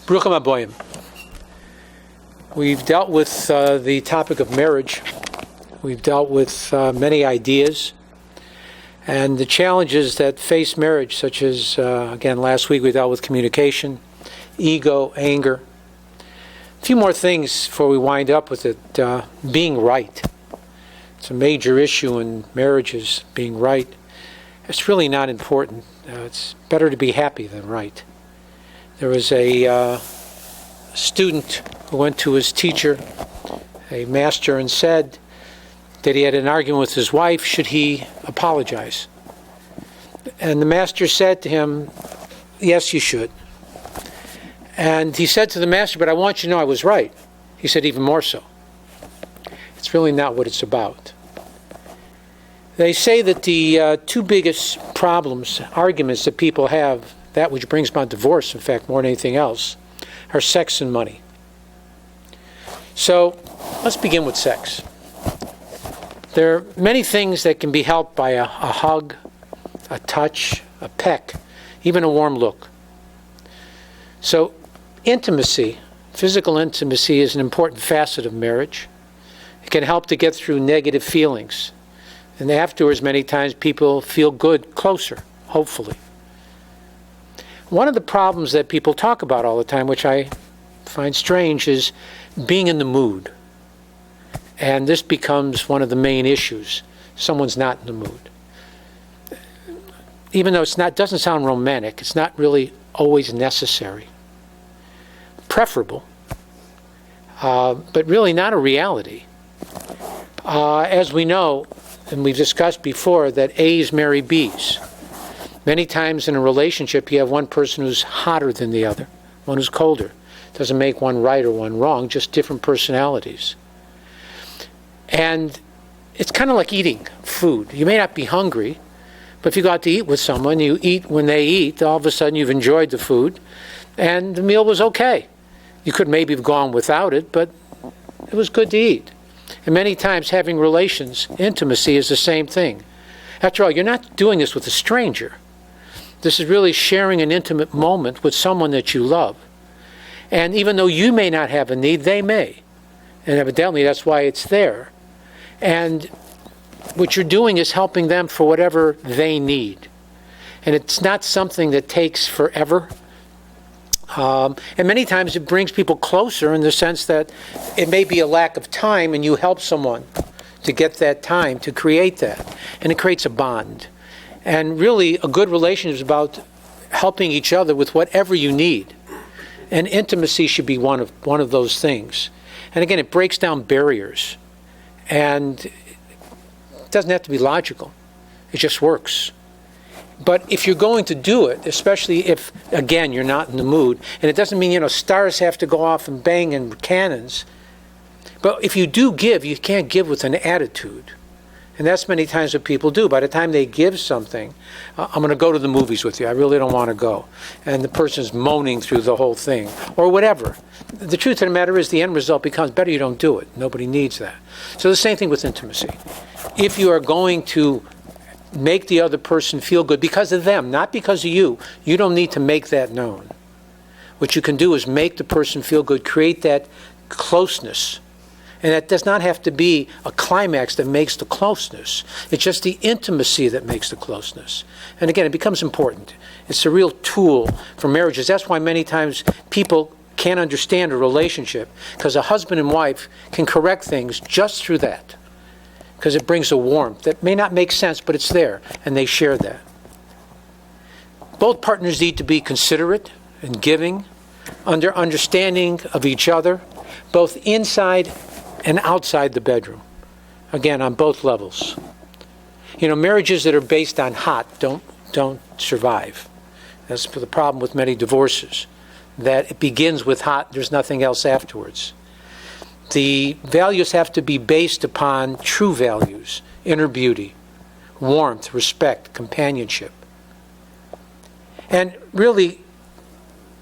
Bruchim Aboyim. We've dealt with the topic of marriage. We've dealt with many ideas and the challenges that face marriage, such as, again, last week we dealt with communication, ego, anger. A few more things before we wind up with it. Being right. It's a major issue in marriages, being right. It's really not important. It's better to be happy than right. There was a student who went to his teacher, a master, and said that he had an argument with his wife. Should he apologize? And the master said to him, yes, you should. And he said to the master, but I want you to know I was right. He said, even more so. It's really not what it's about. They say that the two biggest problems, arguments that people have, that which brings about divorce, in fact, more than anything else, are sex and money. So, let's begin with sex. There are many things that can be helped by a hug, a touch, a peck, even a warm look. So, intimacy, physical intimacy, is an important facet of marriage. It can help to get through negative feelings. And afterwards, many times, people feel good, closer, hopefully. One of the problems that people talk about all the time, which I find strange, is being in the mood. And this becomes one of the main issues. Someone's not in the mood. Even though doesn't sound romantic, it's not really always necessary. Preferable, but really not a reality. As we know, and we've discussed before, that A's marry B's. Many times in a relationship, you have one person who's hotter than the other, one who's colder. Doesn't make one right or one wrong, just different personalities. And it's kind of like eating food. You may not be hungry, but if you go out to eat with someone, you eat when they eat, all of a sudden you've enjoyed the food, and the meal was okay. You could maybe have gone without it, but it was good to eat. And many times having relations, intimacy, is the same thing. After all, you're not doing this with a stranger. This is really sharing an intimate moment with someone that you love. And even though you may not have a need, they may. And evidently that's why it's there. And what you're doing is helping them for whatever they need. And it's not something that takes forever. And many times it brings people closer in the sense that it may be a lack of time and you help someone to get that time, to create that. And it creates a bond. And really, a good relationship is about helping each other with whatever you need. And intimacy should be one of those things. And again, it breaks down barriers. And it doesn't have to be logical. It just works. But if you're going to do it, especially if, again, you're not in the mood, and it doesn't mean, stars have to go off and bang in cannons. But if you do give, you can't give with an attitude. And that's many times what people do. By the time they give something, I'm going to go to the movies with you. I really don't want to go. And the person's moaning through the whole thing. Or whatever. The truth of the matter is the end result becomes better you don't do it. Nobody needs that. So the same thing with intimacy. If you are going to make the other person feel good because of them, not because of you, you don't need to make that known. What you can do is make the person feel good, create that closeness. And that does not have to be a climax that makes the closeness. It's just the intimacy that makes the closeness. And again, it becomes important. It's a real tool for marriages. That's why many times people can't understand a relationship, because a husband and wife can correct things just through that. Because it brings a warmth that may not make sense, but it's there, and they share that. Both partners need to be considerate and giving, understanding of each other, both inside and outside the bedroom. Again, on both levels. Marriages that are based on hot don't survive. That's the problem with many divorces, that it begins with hot, there's nothing else afterwards. The values have to be based upon true values, inner beauty, warmth, respect, companionship. And really,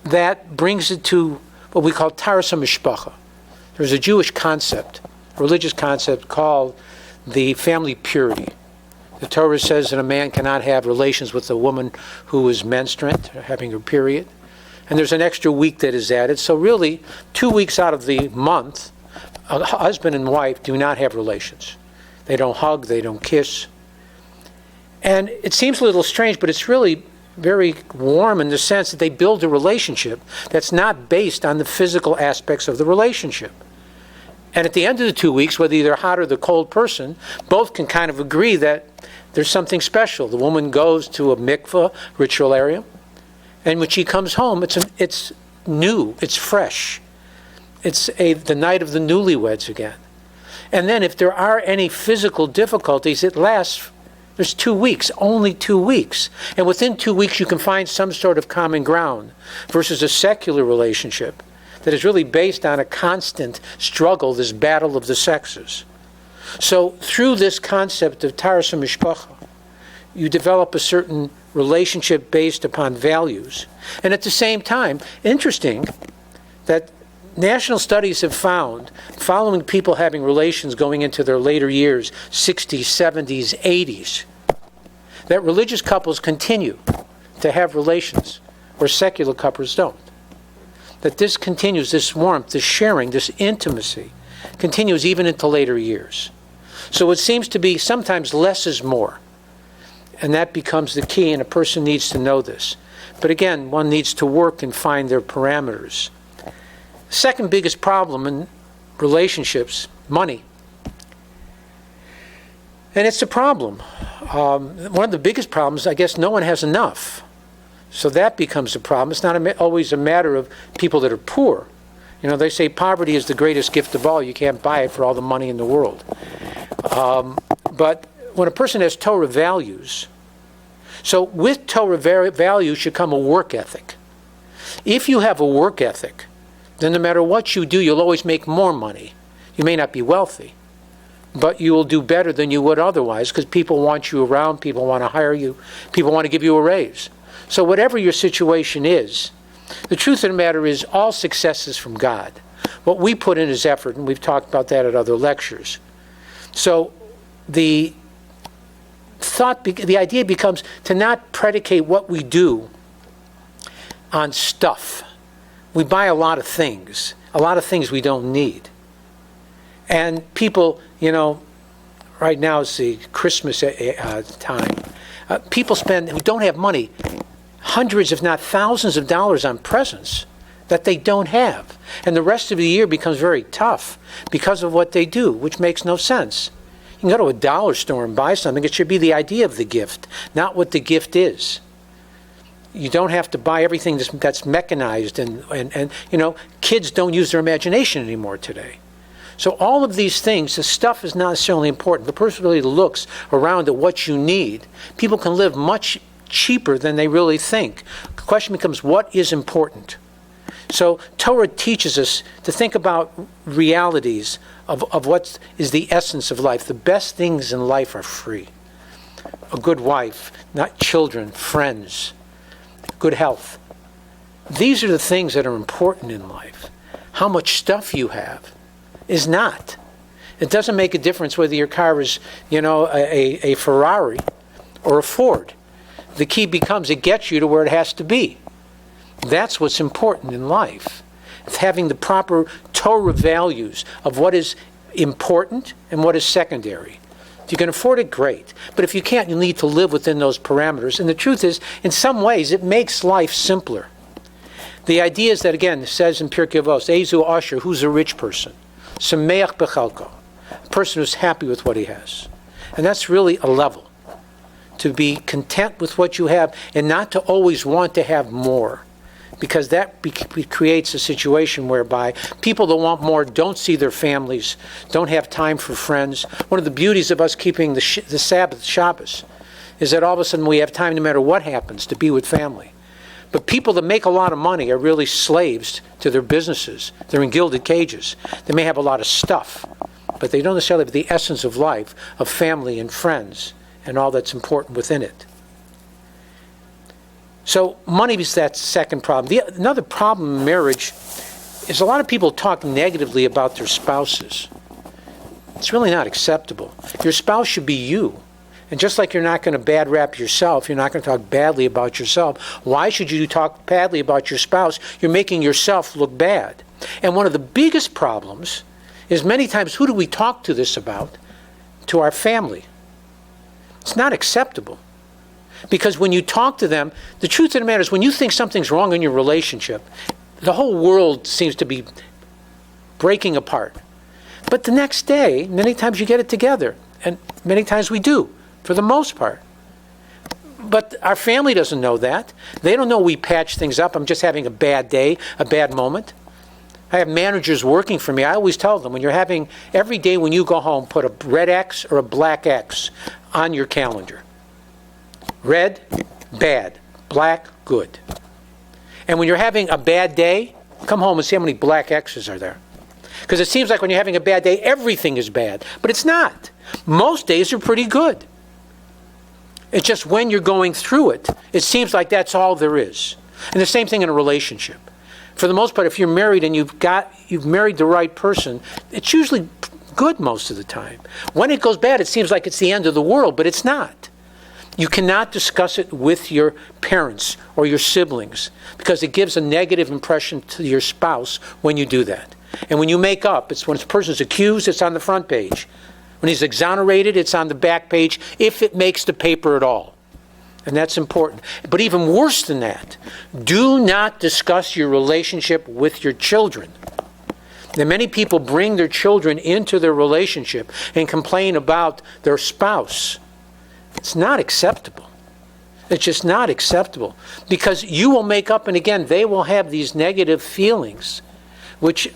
that brings it to what we call Taras HaMishpacha. There's a Jewish concept, religious concept, called the family purity. The Torah says that a man cannot have relations with a woman who is menstruant, or having her period. and there's an extra week that is added. So really, 2 weeks out of the month, a husband and wife do not have relations. They don't hug, they don't kiss. And it seems a little strange, but it's really very warm in the sense that they build a relationship that's not based on the physical aspects of the relationship. And at the end of the 2 weeks, whether you're hot or the cold person, both can kind of agree that there's something special. The woman goes to a mikveh ritual area, and when she comes home, it's new, it's fresh. It's the night of the newlyweds again. And then if there are any physical difficulties, it lasts, there's 2 weeks, only 2 weeks. And within 2 weeks, you can find some sort of common ground versus a secular relationship that is really based on a constant struggle, this battle of the sexes. So through this concept of Taras HaMishpacha, you develop a certain relationship based upon values. And at the same time, interesting that national studies have found, following people having relations going into their later years, 60s, 70s, 80s, that religious couples continue to have relations where secular couples don't. That this continues, this warmth, this sharing, this intimacy, continues even into later years. So it seems to be sometimes less is more. And that becomes the key, and a person needs to know this. But again, one needs to work and find their parameters. Second biggest problem in relationships, money. And it's a problem. One of the biggest problems, I guess, no one has enough. So that becomes a problem. It's not always a matter of people that are poor. You know, they say poverty is the greatest gift of all. You can't buy it for all the money in the world. But when a person has Torah values, so with Torah values should come a work ethic. If you have a work ethic, then no matter what you do, you'll always make more money. You may not be wealthy, but you will do better than you would otherwise because people want you around, people want to hire you, people want to give you a raise. So whatever your situation is, the truth of the matter is all success is from God. What we put in is effort, and we've talked about that at other lectures. So the idea becomes to not predicate what we do on stuff. We buy a lot of things we don't need. And people, you know, right now is the Christmas time. People who don't have money, hundreds if not thousands of dollars on presents that they don't have. And the rest of the year becomes very tough because of what they do, which makes no sense. You can go to a dollar store and buy something. It should be the idea of the gift, not what the gift is. You don't have to buy everything that's mechanized and you know, kids don't use their imagination anymore today. So all of these things, the stuff is not necessarily important. The person really looks around at what you need. People can live much cheaper than they really think. The question becomes, what is important? So Torah teaches us to think about realities of what is the essence of life. The best things in life are free. A good wife, not children, friends, good health. These are the things that are important in life. How much stuff you have is not. It doesn't make a difference whether your car is, you know, a Ferrari or a Ford. The key becomes it gets you to where it has to be. That's what's important in life. It's having the proper Torah values of what is important and what is secondary. If you can afford it, great. But if you can't, you need to live within those parameters. And the truth is, in some ways, it makes life simpler. The idea is that, again, it says in Pirkei Avos, Ezu Asher, who's a rich person? Sameach bechalko, a person who's happy with what he has. And that's really a level. To be content with what you have and not to always want to have more. Because that creates a situation whereby people that want more don't see their families, don't have time for friends. One of the beauties of us keeping the Sabbath, Shabbos, is that all of a sudden we have time no matter what happens to be with family. But people that make a lot of money are really slaves to their businesses. They're in gilded cages. They may have a lot of stuff, but they don't necessarily have the essence of life, of family and friends, and all that's important within it. So money is that second problem. Another problem in marriage is a lot of people talk negatively about their spouses. It's really not acceptable. Your spouse should be you. And just like you're not going to bad rap yourself, you're not going to talk badly about yourself, why should you talk badly about your spouse? You're making yourself look bad. And one of the biggest problems is many times, who do we talk to this about? To our family. It's not acceptable. Because when you talk to them, the truth of the matter is when you think something's wrong in your relationship, the whole world seems to be breaking apart. But the next day, many times you get it together. And many times we do, for the most part. But our family doesn't know that. They don't know we patch things up. I'm just having a bad day, a bad moment. I have managers working for me. I always tell them, every day when you go home, put a red X or a black X on your calendar. Red, bad. Black, good. And when you're having a bad day, come home and see how many black X's are there. Because it seems like when you're having a bad day, everything is bad. But it's not. Most days are pretty good. It's just when you're going through it, it seems like that's all there is. And the same thing in a relationship. For the most part, if you're married and you've married the right person, it's usually good most of the time. When it goes bad, it seems like it's the end of the world, but it's not. You cannot discuss it with your parents or your siblings because it gives a negative impression to your spouse when you do that. And when you make up, it's when a person's accused, it's on the front page. When he's exonerated, it's on the back page, if it makes the paper at all. And that's important. But even worse than that, do not discuss your relationship with your children. Now, many people bring their children into their relationship and complain about their spouse. It's not acceptable. It's just not acceptable. Because you will make up, and again, they will have these negative feelings, which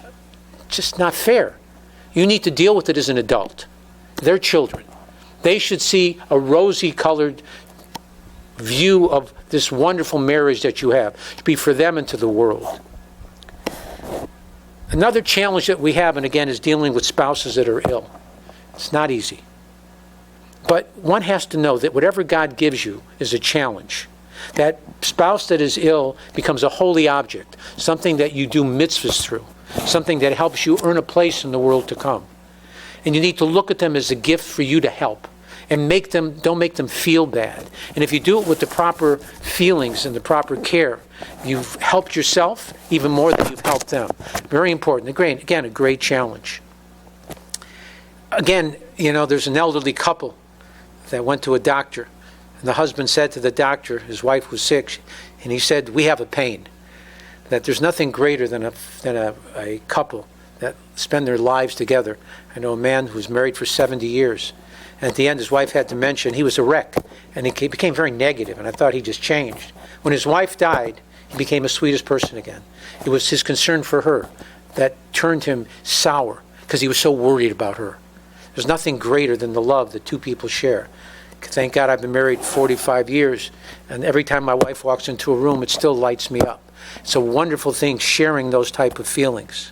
just not fair. You need to deal with it as an adult. They're children. They should see a rosy-colored view of this wonderful marriage that you have to be for them and to the world. Another challenge that we have, and again, is dealing with spouses that are ill. It's not easy. But one has to know that whatever God gives you is a challenge. That spouse that is ill becomes a holy object, something that you do mitzvahs through, something that helps you earn a place in the world to come. And you need to look at them as a gift for you to help. And don't make them feel bad. And if you do it with the proper feelings and the proper care, you've helped yourself even more than you've helped them. Very important. Again, a great challenge. Again, there's an elderly couple that went to a doctor. And the husband said to the doctor, his wife was sick, and he said, "We have a pain." That there's nothing greater than a couple that spend their lives together. I know a man who was married for 70 years. And at the end, his wife had dementia, and he was a wreck. And he became very negative, and I thought he just changed. When his wife died, he became the sweetest person again. It was his concern for her that turned him sour, because he was so worried about her. There's nothing greater than the love that two people share. Thank God I've been married 45 years, and every time my wife walks into a room, it still lights me up. It's a wonderful thing, sharing those type of feelings.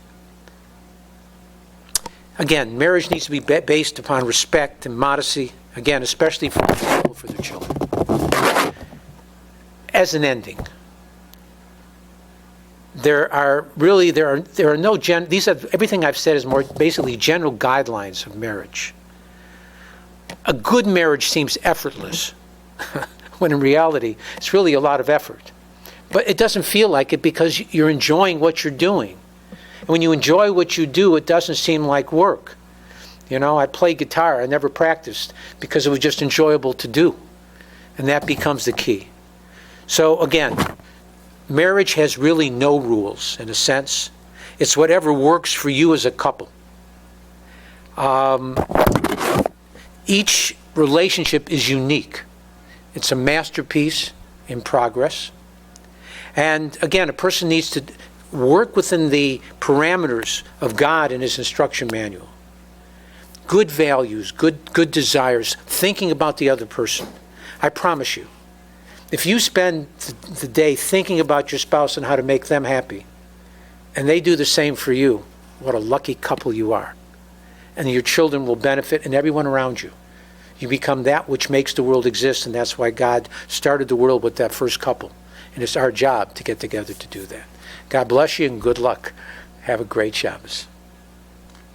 Again, marriage needs to be based upon respect and modesty, again, especially for people, for their children. As an ending, everything I've said is more basically general guidelines of marriage. A good marriage seems effortless, when in reality, it's really a lot of effort. But it doesn't feel like it because you're enjoying what you're doing. And when you enjoy what you do, it doesn't seem like work. I play guitar. I never practiced because it was just enjoyable to do. And that becomes the key. So again, marriage has really no rules in a sense. It's whatever works for you as a couple. Each relationship is unique. It's a masterpiece in progress. And again, a person needs to work within the parameters of God and His instruction manual. Good values, good desires, thinking about the other person. I promise you, if you spend the day thinking about your spouse and how to make them happy, and they do the same for you, what a lucky couple you are. And your children will benefit, and everyone around you. You become that which makes the world exist, and that's why God started the world with that first couple. And it's our job to get together to do that. God bless you and good luck. Have a great Shabbos.